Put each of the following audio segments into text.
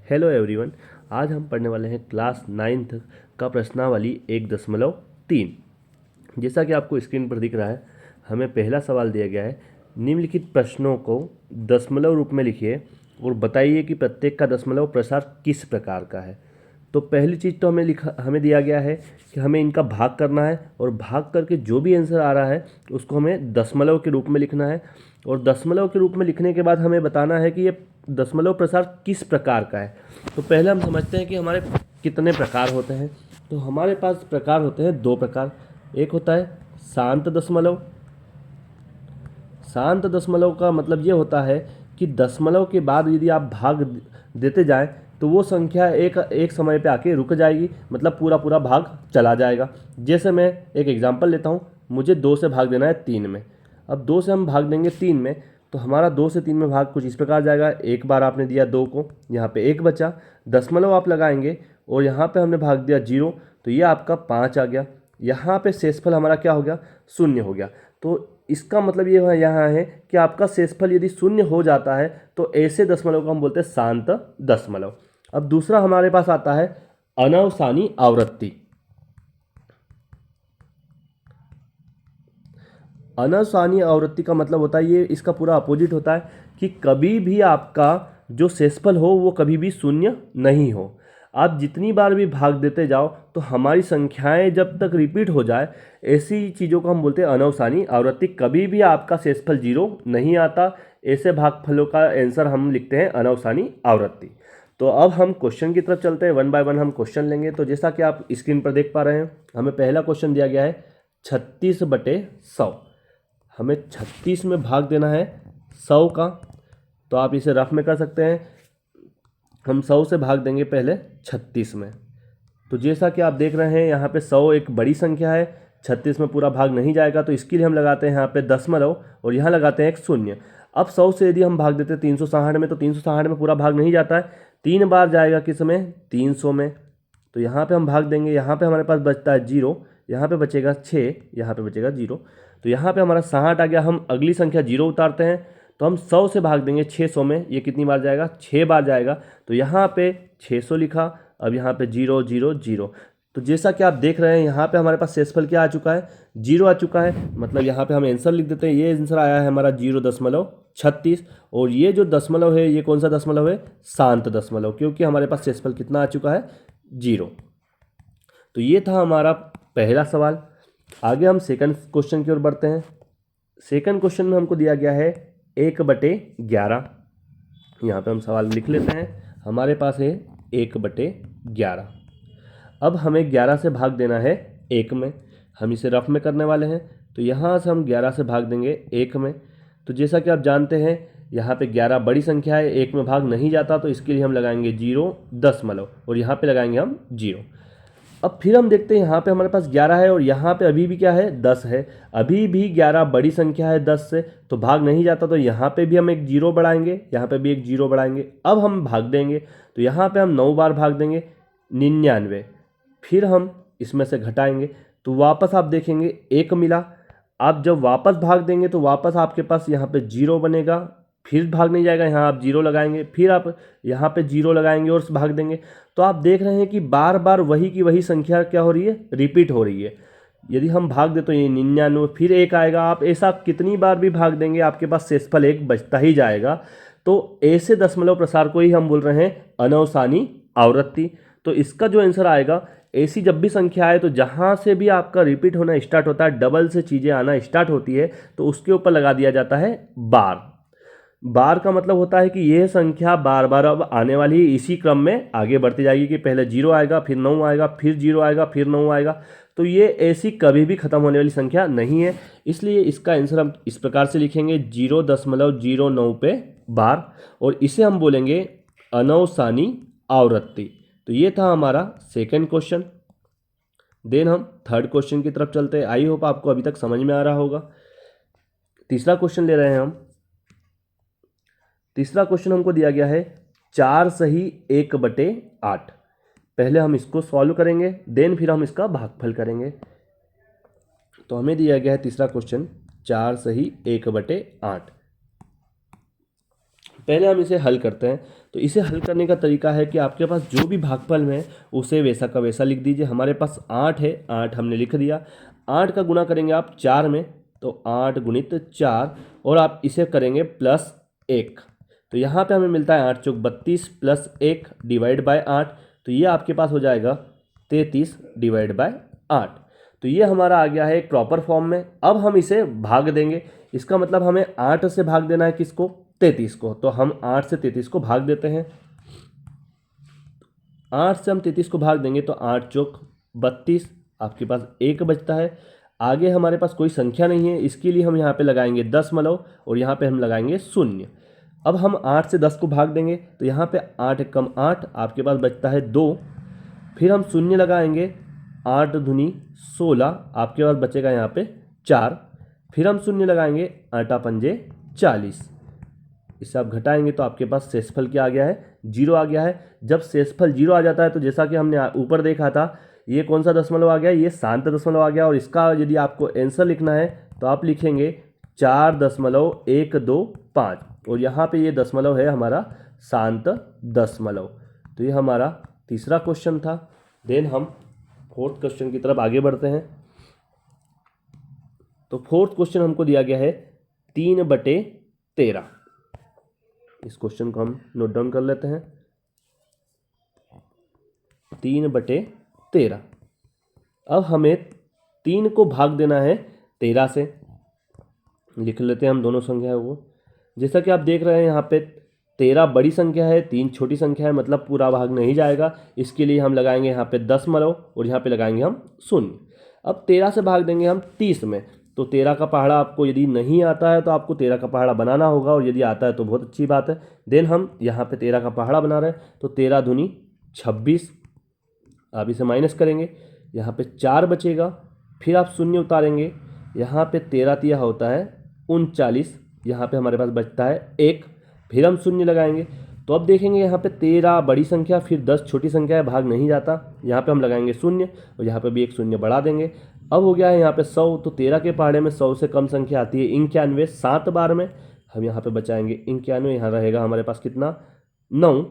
Hello everyone. आज हम पढ़ने वाले हैं क्लास 9th का प्रश्नावली 1.3। जैसा कि आपको स्क्रीन पर दिख रहा है, हमें पहला सवाल दिया गया है, निम्नलिखित प्रश्नों को दशमलव रूप में लिखिए और बताइए कि प्रत्येक का दशमलव प्रसार किस प्रकार का है। तो पहली चीज़ तो हमें दिया गया है कि हमें इनका भाग करना है और भाग करके जो भी आंसर आ रहा है उसको हमें दशमलव के रूप में लिखना है। और दशमलव के रूप में लिखने के बाद हमें बताना है कि ये दशमलव प्रसार किस प्रकार का है। तो पहले हम समझते हैं कि हमारे कितने प्रकार होते हैं। तो हमारे पास प्रकार होते हैं दो प्रकार। एक होता है शांत दशमलव। शांत दशमलव का मतलब ये होता है कि दशमलव के बाद यदि आप भाग देते जाएं तो वो संख्या एक एक समय पे आके रुक जाएगी, मतलब पूरा पूरा भाग चला जाएगा। जैसे मैं एक एग्जांपल लेता हूँ, मुझे 2 से भाग देना है 3 में। अब 2 से हम भाग देंगे 3 में तो हमारा 2 से 3 में भाग कुछ इस प्रकार जाएगा। एक बार आपने दिया 2 को, यहाँ पे 1 बचा, दशमलव आप लगाएंगे और यहाँ पे हमने भाग दिया 0 तो ये आपका 5 आ गया। यहाँ पे शेषफल हमारा क्या हो गया? 0 हो गया। तो इसका मतलब ये यहाँ है कि आपका शेषफल यदि 0 हो जाता है तो ऐसे दशमलव को हम बोलते हैं शांत दशमलव। अब दूसरा हमारे पास आता है अनवसानी आवृत्ति। अनवसानी आवृत्ति का मतलब होता है, ये इसका पूरा अपोजिट होता है कि कभी भी आपका जो शेषफल हो वो कभी भी 0 नहीं हो। आप जितनी बार भी भाग देते जाओ तो हमारी संख्याएं जब तक रिपीट हो जाए, ऐसी चीज़ों को हम बोलते हैं अनवसानी आवृत्ति। कभी भी आपका शेषफल 0 नहीं आता, ऐसे भागफलों का आंसर हम लिखते हैं अनवसानी आवृत्ति। तो अब हम क्वेश्चन की तरफ चलते हैं, 1 बाय 1 हम क्वेश्चन लेंगे। तो जैसा कि आप स्क्रीन पर देख पा रहे हैं, हमें पहला क्वेश्चन दिया गया है 36/100। हमें 36 में भाग देना है 100 का। तो आप इसे रफ में कर सकते हैं। हम 100 से भाग देंगे पहले 36 में। तो जैसा कि आप देख रहे हैं यहाँ पे 100 एक बड़ी संख्या है, 36 में पूरा भाग नहीं जाएगा, तो इसके लिए हम लगाते हैं यहाँ पे दशमलव और यहाँ लगाते हैं एक 0। अब 100 से यदि हम भाग देते हैं 360 में तो 360 में पूरा भाग नहीं जाता है, 3 बार जाएगा किस में? 300 में। तो यहाँ पे हम भाग देंगे, यहाँ पे हमारे पास बचता है 0, यहाँ पे बचेगा 6, यहाँ पे बचेगा 0। तो यहाँ पे हमारा 60 आ गया। हम अगली संख्या 0 उतारते हैं तो हम 100 से भाग देंगे 600 में, ये कितनी बार जाएगा? 6 बार जाएगा। तो यहाँ पे 600 लिखा, अब यहाँ पे 0 0 0। तो जैसा कि आप देख रहे हैं यहाँ पे हमारे पास शेषफल क्या आ चुका है? 0 आ चुका है। मतलब यहाँ पे हम आंसर लिख देते हैं, ये आंसर आया है हमारा 0.36। और ये जो दशमलव है ये कौन सा दशमलव है? शांत दशमलव, क्योंकि हमारे पास शेषफल कितना आ चुका है? 0। तो ये था हमारा पहला सवाल। आगे हम सेकंड क्वेश्चन की ओर बढ़ते हैं। सेकंड क्वेश्चन में हमको दिया गया है 1/11। यहाँ पे हम सवाल लिख लेते हैं। हमारे पास है 1/11। अब हमें 11 से भाग देना है 1 में। हम इसे रफ में करने वाले हैं। तो यहाँ से हम 11 से भाग देंगे 1 में। तो जैसा कि आप जानते हैं यहाँ पे 11 बड़ी संख्या है, 1 में भाग नहीं जाता, तो इसके लिए हम लगाएंगे 0 दशमलव और यहाँ पे लगाएंगे हम 0। अब फिर हम देखते हैं यहाँ पे हमारे पास 11 है और यहाँ पे अभी भी क्या है? 10 है। अभी भी 11 बड़ी संख्या है 10 से, तो भाग नहीं जाता, तो यहाँ पे भी हम एक 0 बढ़ाएंगे, यहाँ पे भी एक 0 बढ़ाएंगे। अब हम भाग देंगे तो यहाँ पे हम 9 बार भाग देंगे 99। फिर हम इसमें से घटाएंगे तो वापस आप देखेंगे 1 मिला। आप जब वापस भाग देंगे तो वापस आपके पास यहाँ पे 0 बनेगा, फिर भाग नहीं जाएगा, यहाँ आप 0 लगाएंगे, फिर आप यहाँ पे 0 लगाएंगे और भाग देंगे। तो आप देख रहे हैं कि बार बार वही की वही संख्या क्या हो रही है? रिपीट हो रही है। यदि हम भाग दे तो ये 99, फिर 1 आएगा। आप ऐसा कितनी बार भी भाग देंगे आपके पास शेषफल 1 बचता ही जाएगा। तो ऐसे दशमलव प्रसार को ही हम बोल रहे हैं अनवसानी आवृत्ति। तो इसका जो आंसर आएगा, ऐसी जब भी संख्या आए तो जहाँ से भी आपका रिपीट होना स्टार्ट होता है, डबल से चीज़ें आना स्टार्ट होती है, तो उसके ऊपर लगा दिया जाता है बार। बार का मतलब होता है कि यह संख्या बार बार अब आने वाली है, इसी क्रम में आगे बढ़ती जाएगी कि पहले 0 आएगा, फिर 9 आएगा, फिर 0 आएगा, फिर 9 आएगा। तो ये ऐसी कभी भी खत्म होने वाली संख्या नहीं है, इसलिए इसका आंसर हम इस प्रकार से लिखेंगे 0.09 पे बार, और इसे हम बोलेंगे अनवसानी आवृत्ति। तो ये था हमारा सेकेंड क्वेश्चन। देन हम थर्ड क्वेश्चन की तरफ चलते हैं। आई होप आपको अभी तक समझ में आ रहा होगा। तीसरा क्वेश्चन ले रहे हैं हम। तीसरा क्वेश्चन हमको दिया गया है 4 सही 1/8। पहले हम इसको सॉल्व करेंगे, देन फिर हम इसका भागफल करेंगे। तो हमें दिया गया है तीसरा क्वेश्चन 4 सही 1/8। पहले हम इसे हल करते हैं। तो इसे हल करने का तरीका है कि आपके पास जो भी भागफल में है उसे वैसा का वैसा लिख दीजिए। हमारे पास 8 है, 8 हमने लिख दिया। 8 का गुना करेंगे आप 4 में, तो 8 गुणित 4, और आप इसे करेंगे +1। तो यहाँ पे हमें मिलता है 8 चौक 32 +1 डिवाइड बाय 8, तो ये आपके पास हो जाएगा 33 डिवाइड बाय 8। तो ये हमारा आ गया है एक प्रॉपर फॉर्म में। अब हम इसे भाग देंगे, इसका मतलब हमें 8 से भाग देना है किसको, 33 को। तो हम 8 से 33 को भाग देते हैं। 8 से हम 33 को भाग देंगे तो 8 चौक 32, आपके पास 1 बचता है। आगे हमारे पास कोई संख्या नहीं है, इसके लिए हम यहाँ पे लगाएंगे दशमलव और यहाँ पे हम लगाएंगे 0। अब हम 8 से 10 को भाग देंगे तो यहाँ पे 8 कम 8, आपके पास बचता है 2। फिर हम 0 लगाएंगे, 8 दूनी 16, आपके पास बचेगा यहाँ पे 4। फिर हम 0 लगाएंगे, 8 पंजे 40, इससे आप घटाएंगे तो आपके पास शेषफल क्या आ गया है, 0 आ गया है। जब शेषफल 0 आ जाता है तो जैसा कि हमने ऊपर देखा था, ये कौन सा दशमलव आ गया, ये शांत दशमलव आ गया। और इसका यदि आपको आंसर लिखना है तो आप लिखेंगे 4.125, और यहाँ पे ये दशमलव है हमारा शांत दशमलव। तो ये हमारा तीसरा क्वेश्चन था। देन हम फोर्थ क्वेश्चन की तरफ आगे बढ़ते हैं। तो फोर्थ क्वेश्चन हमको दिया गया है 3/13। इस क्वेश्चन को हम नोट डाउन कर लेते हैं। 3/13। अब हमें 3 को भाग देना है 13 से। लिख लेते हैं हम दोनों संख्या है वो। जैसा कि आप देख रहे हैं यहाँ पे 13 बड़ी संख्या है, 3 छोटी संख्या है, मतलब पूरा भाग नहीं जाएगा। इसके लिए हम लगाएंगे यहाँ पे दशमलव और यहाँ पे लगाएंगे हम 0। अब 13 से भाग देंगे हम 30 में। तो 13 का पहाड़ा आपको यदि नहीं आता है तो आपको 13 का पहाड़ा बनाना होगा, और यदि आता है तो बहुत अच्छी बात है। देन हम यहाँ पे 13 का पहाड़ा बना रहे हैं, तो 13 दूनी 26, आप इसे माइनस करेंगे, यहाँ पे 4 बचेगा। फिर आप 0 उतारेंगे, यहाँ पे 13 तिया होता है 39, यहाँ पे हमारे पास बचता है 1। फिर हम 0 लगाएंगे, तो अब देखेंगे यहाँ पे 13 बड़ी संख्या, फिर 10 छोटी संख्या है, भाग नहीं जाता। यहाँ पे हम लगाएंगे 0 और यहाँ पे भी एक 0 बढ़ा देंगे। अब हो गया है यहाँ पे 100। तो 13 के पहाड़े में 100 से कम संख्या आती है 91, 7 बार में हम यहाँ पे बचाएंगे 91, यहाँ रहेगा हमारे पास कितना, 9।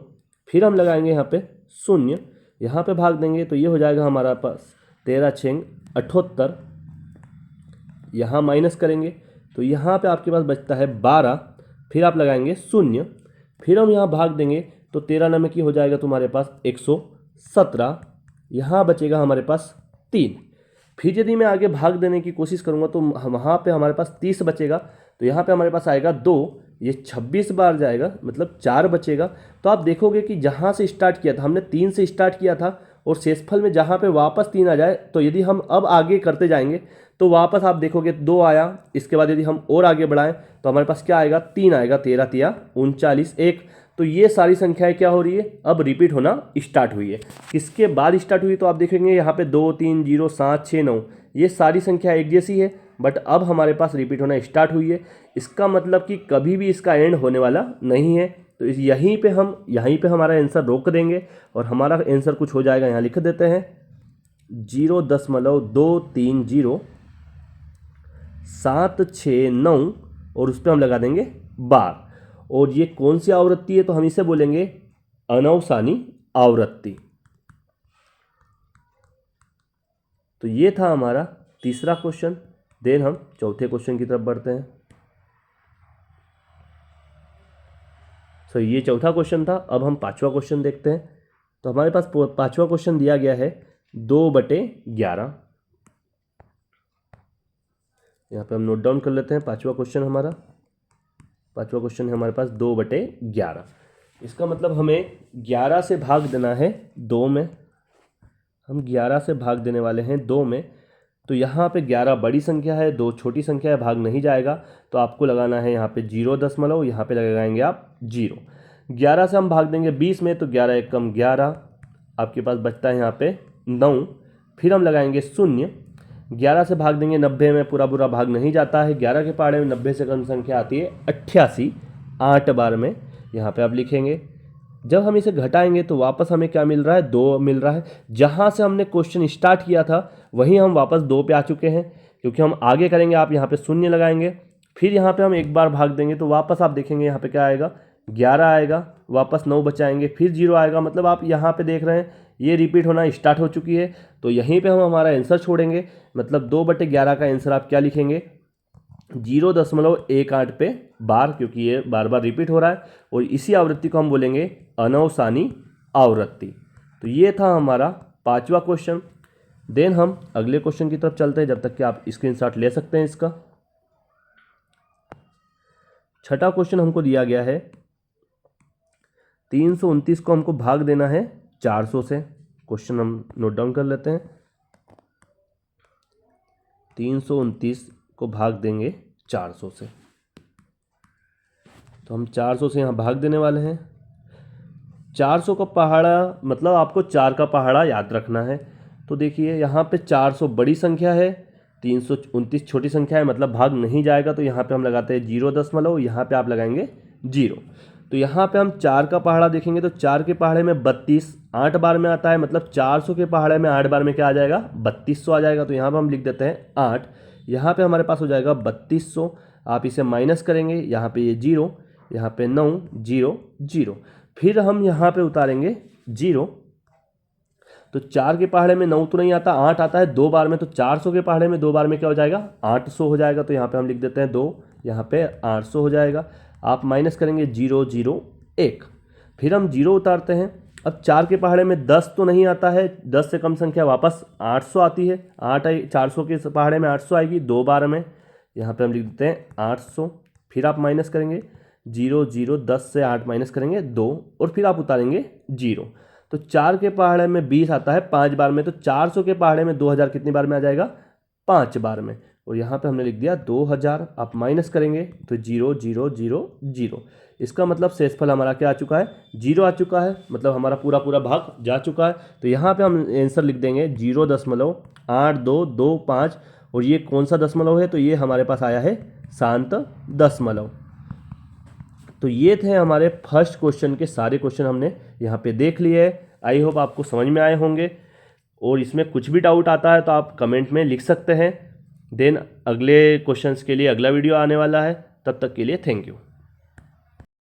फिर हम लगाएंगे यहाँ पे 0, यहाँ पे भाग देंगे तो ये हो जाएगा हमारा पास 13 6 78, यहाँ माइनस करेंगे तो यहाँ पे आपके पास बचता है 12। फिर आप लगाएंगे 0, फिर हम यहाँ भाग देंगे तो 13 9 की हो जाएगा तुम्हारे पास 117, यहाँ बचेगा हमारे पास 3। फिर यदि मैं आगे भाग देने की कोशिश करूँगा तो वहाँ पे हमारे पास 30 बचेगा, तो यहाँ पे हमारे पास आएगा 2, ये 26 बार जाएगा, मतलब 4 बचेगा। तो आप देखोगे कि जहाँ से स्टार्ट किया था हमने 3 से स्टार्ट किया था, और शेषफल में जहाँ पे वापस 3 आ जाए, तो यदि हम अब आगे करते जाएंगे तो वापस आप देखोगे 2 आया। इसके बाद यदि हम और आगे बढ़ाएं तो हमारे पास क्या आएगा, 3 आएगा, 13 तिया 39 1। तो ये सारी संख्याएं क्या हो रही है, अब रिपीट होना स्टार्ट हुई है। किसके बाद स्टार्ट हुई, तो आप देखेंगे यहाँ पे 2 3 0 7 6 9, ये सारी संख्या एक जैसी है, बट अब हमारे पास रिपीट होना स्टार्ट हुई है। इसका मतलब कि कभी भी इसका एंड होने वाला नहीं है। तो यहीं पे हमारा आंसर रोक देंगे और हमारा आंसर कुछ हो जाएगा, यहाँ लिख देते हैं 0.230 769, और उस पर हम लगा देंगे बार। और ये कौन सी आवृत्ति है, तो हम इसे बोलेंगे अनवसानी आवृत्ति। तो ये था हमारा तीसरा क्वेश्चन। देन हम चौथे क्वेश्चन की तरफ बढ़ते हैं। तो ये चौथा क्वेश्चन था। अब हम पांचवा क्वेश्चन देखते हैं। तो हमारे पास पांचवा क्वेश्चन दिया गया है 2/11। यहाँ पे हम नोट डाउन कर लेते हैं। पांचवा क्वेश्चन है हमारे पास 2/11। इसका मतलब हमें 11 से भाग देना है 2 में। हम 11 से भाग देने वाले हैं 2 में। तो यहाँ पे 11 बड़ी संख्या है, 2 छोटी संख्या है, भाग नहीं जाएगा। तो आपको लगाना है यहाँ पे 0.0, यहाँ पे लगाएंगे आप 0। 11 से हम भाग देंगे 20 में, तो 11 1 कम 11, आपके पास बचता है यहाँ पे 9। फिर हम लगाएंगे 0। 11 से भाग देंगे 90 में, पूरा भाग नहीं जाता है। 11 के पहाड़े में 90 से कम संख्या आती है 88, 8 बार में यहाँ पे आप लिखेंगे। जब हम इसे घटाएंगे तो वापस हमें क्या मिल रहा है, 2 मिल रहा है। जहाँ से हमने क्वेश्चन स्टार्ट किया था वहीं हम वापस 2 पे आ चुके हैं, क्योंकि हम आगे करेंगे। आप यहाँ पे 0 लगाएंगे, फिर यहाँ पे हम एक बार भाग देंगे तो वापस आप देखेंगे यहाँ पे क्या आएगा, 11 आएगा, वापस 9 बचाएंगे, फिर 0 आएगा। मतलब आप यहाँ पे देख रहे हैं ये रिपीट होना स्टार्ट हो चुकी है। तो यहीं पे हम हमारा आंसर छोड़ेंगे। मतलब 2/11 का आंसर आप क्या लिखेंगे? 0.18 पे बार, क्योंकि ये बार बार रिपीट हो रहा है। और इसी आवृत्ति को हम बोलेंगे अनवसानी आवृत्ति। तो ये था हमारा 5वां क्वेश्चन। देन हम अगले क्वेश्चन की तरफ चलते हैं, जब तक कि आप स्क्रीनशॉट ले सकते हैं इसका। 6ठा क्वेश्चन हमको दिया गया है 329 को हमको भाग देना है 400 से। क्वेश्चन हम नोट डाउन कर लेते हैं। 329 को भाग देंगे 400 से। तो हम 400 से यहाँ भाग देने वाले हैं। 400 का पहाड़ा मतलब आपको 4 का पहाड़ा याद रखना है। तो देखिए यहाँ पे 400 बड़ी संख्या है, 329 छोटी संख्या है, मतलब भाग नहीं जाएगा। तो यहाँ पे हम लगाते हैं 0., यहाँ पे आप लगाएंगे 0। तो यहाँ पे हम 4 का पहाड़ा देखेंगे तो 4 के पहाड़े में 32 8 बार में आता है। मतलब 400 के पहाड़े में 8 बार में क्या आ जाएगा? 3200 आ जाएगा। तो यहाँ पे हम लिख देते हैं 8। यहाँ पे हमारे पास हो जाएगा 3200। आप इसे माइनस करेंगे, यहाँ पे ये 0, यहाँ पे 9 0 0। फिर हम यहाँ पे उतारेंगे 0। तो 4 के पहाड़े में 9 तो नहीं आता, 8 आता है 2 बार में। तो 400 के पहाड़े में 2 बार में क्या हो जाएगा? 800 हो जाएगा। तो यहाँ पे हम लिख देते हैं 2, यहाँ पे 800 हो जाएगा। आप माइनस करेंगे 0 0 1। फिर हम 0 उतारते हैं। अब 4 के पहाड़े में 10 तो नहीं आता है, 10 से कम संख्या वापस 800 आती है। 400 के पहाड़े में 800 आएगी 2 बार में। यहाँ पे हम लिख देते हैं 800। फिर आप माइनस करेंगे 0 0, 10 से 8 माइनस करेंगे 2, और फिर आप उतारेंगे 0। तो 4 के पहाड़े में 20 आता है 5 बार में। तो 400 के पहाड़े में 2000 कितनी बार में आ जाएगा? 5 बार में। और यहाँ पे हमने लिख दिया 2000। आप माइनस करेंगे तो 0 0 0 0। इसका मतलब शेषफल हमारा क्या आ चुका है? 0 आ चुका है। मतलब हमारा पूरा भाग जा चुका है। तो यहाँ पे हम आंसर लिख देंगे 0.8225। और ये कौन सा दशमलव है? तो ये हमारे पास आया है शांत दशमलव। तो ये थे हमारे फर्स्ट क्वेश्चन के सारे क्वेश्चन हमने यहाँ पे देख लिए। आई होप आपको समझ में आए होंगे। और इसमें कुछ भी डाउट आता है तो आप कमेंट में लिख सकते हैं। देन अगले क्वेश्चंस के लिए अगला वीडियो आने वाला है। तब तक के लिए थैंक यू।